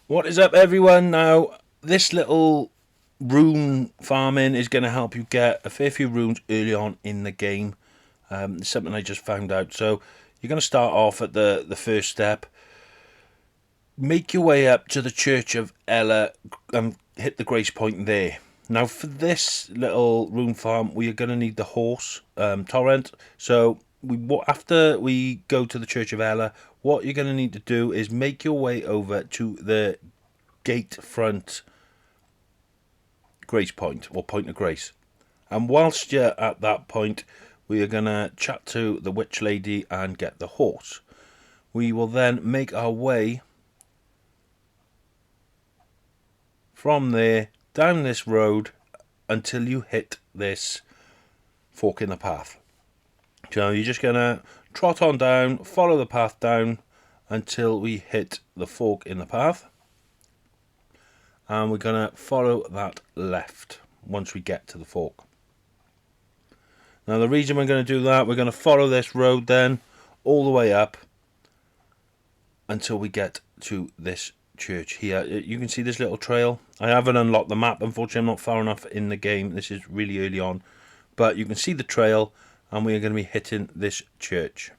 What is up, everyone? Now, this little rune farming is going to help you get a fair few runes early on in the game. It's something I just found out. So, you're going to start off at the first step. Make your way up to the Church of Ella and hit the grace point there. Now, for this little rune farm, we are going to need the horse torrent. So, after we go to the Church of Ella, what you're going to need to do is make your way over to the gate front grace point, or point of grace. And whilst you're at that point, we are going to chat to the witch lady and get the horse. We will then make our way from there down this road until you hit this fork in the path. So you're just going to trot on down, follow the path down until we hit the fork in the path. And we're going to follow that left once we get to the fork. Now, the reason we're going to do that, we're going to follow this road then all the way up until we get to this church here. You can see this little trail. I haven't unlocked the map, unfortunately. I'm not far enough in the game. This is really early on. But you can see the trail, and we are going to be hitting this church.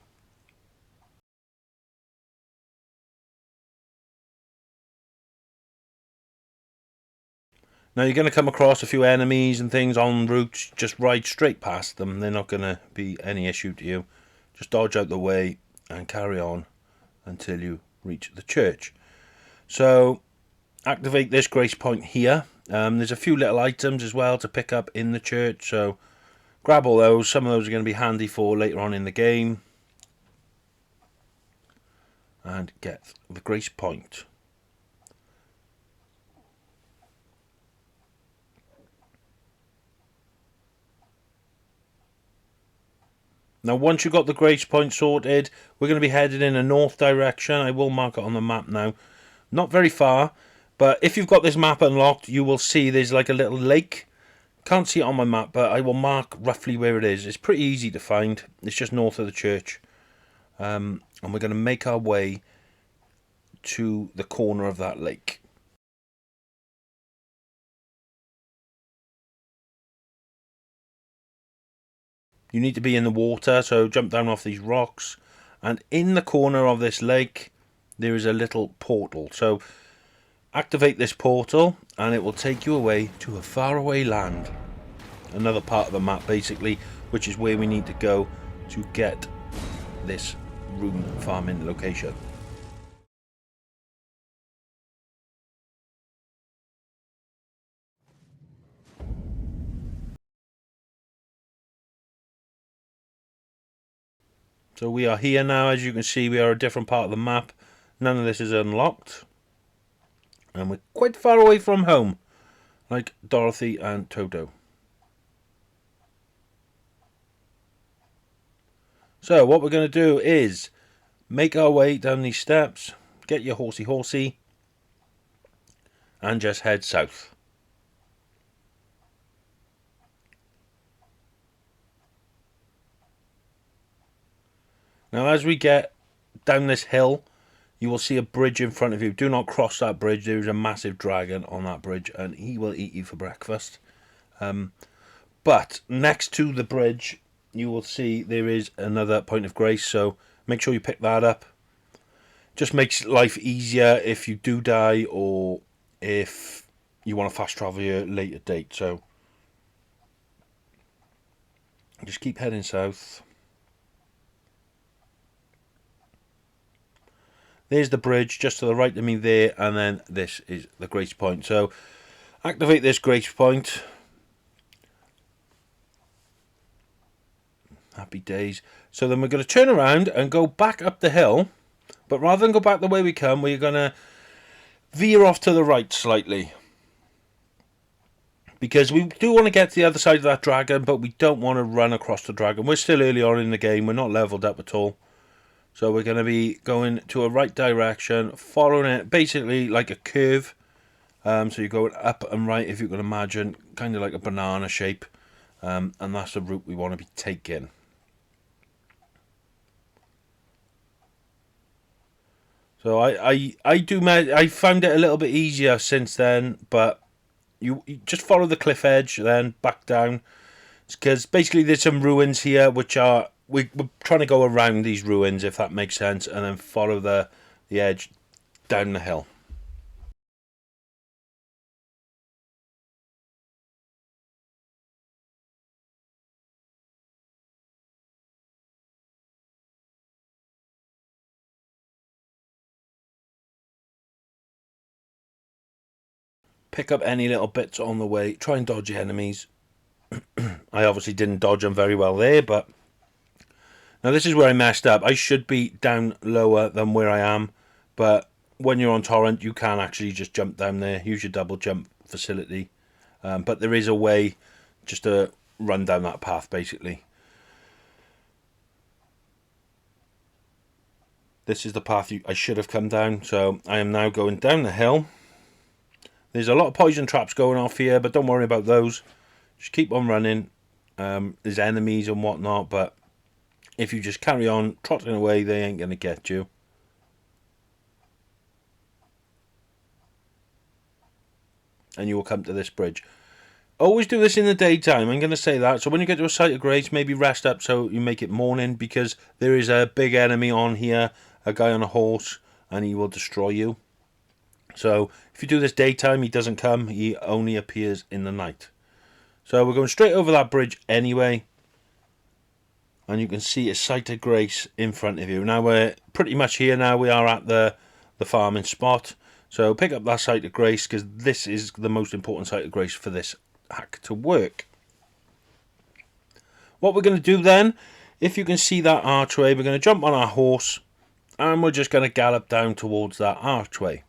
Now, you're going to come across a few enemies and things en route. Just ride straight past them. They're not going to be any issue to you. Just dodge out the way and carry on until you reach the church. So, activate this grace point here. There's a few little items as well to pick up in the church. So, grab all those. Some of those are going to be handy for later on in the game. And get the grace point. Now, once you've got the grace point sorted, we're going to be headed in a north direction. I will mark it on the map now. Not very far, but if you've got this map unlocked, you will see there's like a little lake. Can't see it on my map, but I will mark roughly where it is. It's pretty easy to find. It's just north of the church. And we're going to make our way to the corner of that lake. You need to be in the water, so jump down off these rocks. And in the corner of this lake, there is a little portal. So activate this portal, and it will take you away to a faraway land. Another part of the map, basically, which is where we need to go to get this rune farming location. So we are here now. As you can see, we are a different part of the map. None of this is unlocked. And we're quite far away from home, like Dorothy and Toto. So what we're going to do is make our way down these steps, get your horsey, and just head south. Now, as we get down this hill, you will see a bridge in front of you. Do not cross that bridge. There is a massive dragon on that bridge, and he will eat you for breakfast. But next to the bridge, you will see there is another point of grace, so make sure you pick that up. Just makes life easier if you do die, or if you want to fast travel your later date. So just keep heading south. There's the bridge just to the right of me there, and then this is the grace point. So activate this grace point. Happy days. So then we're going to turn around and go back up the hill, but rather than go back the way we come, we're going to veer off to the right slightly, because we do want to get to the other side of that dragon, but we don't want to run across the dragon. We're still early on in the game. We're not leveled up at all. So we're going to be going to a right direction, following it basically like a curve. So you're going up and right, if you can imagine, kind of like a banana shape. And that's the route we want to be taking. So I found it a little bit easier since then, but you just follow the cliff edge, then back down, because basically there's some ruins here which are we're trying to go around these ruins, if that makes sense, and then follow the edge down the hill. Pick up any little bits on the way. Try and dodge enemies. I obviously didn't dodge them very well there, but now this is where I messed up. I should be down lower than where I am, but when you're on torrent, you can actually just jump down there. Use your double jump facility, but there is a way just to run down that path, basically. This is the path I should have come down, so I am now going down the hill. There's a lot of poison traps going off here, but don't worry about those. Just keep on running. There's enemies and whatnot, but if you just carry on trotting away, they ain't going to get you. And you will come to this bridge. Always do this in the daytime, I'm going to say that. So when you get to a site of grace, maybe rest up so you make it morning, because there is a big enemy on here, a guy on a horse, and he will destroy you. So if you do this daytime, he doesn't come, he only appears in the night. So we're going straight over that bridge anyway, and you can see a site of grace in front of you. Now we're pretty much here now. We are at the farming spot. So pick up that site of grace, because this is the most important site of grace for this hack to work. What we're going to do then, if you can see that archway, we're going to jump on our horse and we're just going to gallop down towards that archway.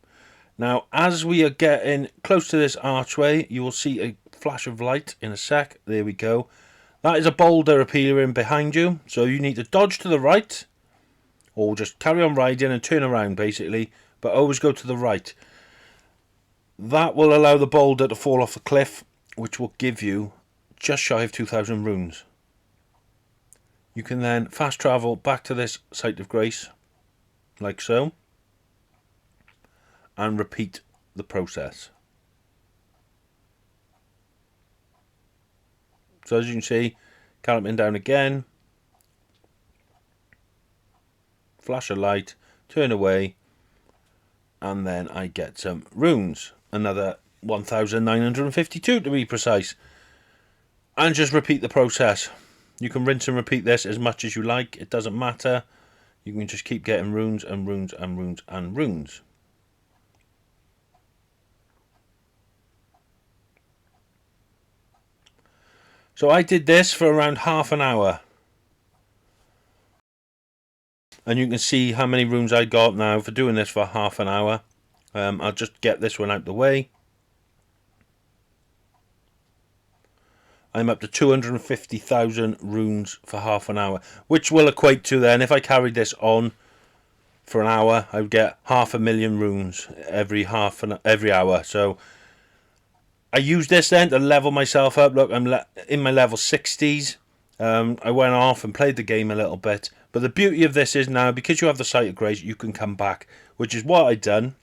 Now as we are getting close to this archway, you will see a flash of light in a sec. There we go. That is a boulder appearing behind you, so you need to dodge to the right or just carry on riding and turn around basically, but always go to the right. That will allow the boulder to fall off the cliff, which will give you just shy of 2,000 runes. You can then fast travel back to this site of grace, like so, and repeat the process. So as you can see, galloping down again, flash a light, turn away, and then I get some runes. Another 1,952 to be precise. And just repeat the process. You can rinse and repeat this as much as you like, it doesn't matter. You can just keep getting runes and runes and runes and runes. So I did this for around half an hour. And you can see how many runes I got now for doing this for half an hour. I'll just get this one out the way. I'm up to 250,000 runes for half an hour, which will equate to then, if I carried this on for an hour, I would get 500,000 runes every hour. So I used this then to level myself up. Look, I'm in my level 60s. I went off and played the game a little bit. But the beauty of this is now, because you have the site of grace, you can come back, which is what I'd done.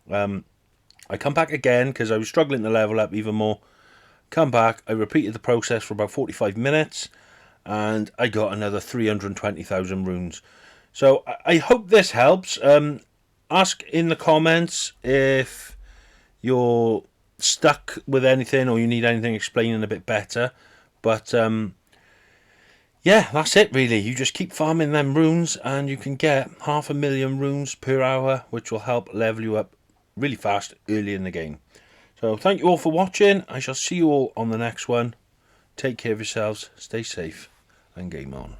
I come back again because I was struggling to level up even more. Come back, I repeated the process for about 45 minutes, and I got another 320,000 runes. So I hope this helps. Ask in the comments if you're stuck with anything or you need anything explaining a bit better. But yeah, that's it really. You just keep farming them runes and you can get 500,000 runes per hour, which will help level you up really fast early in the game. So thank you all for watching. I shall see you all on the next one. Take care of yourselves, stay safe, and game on.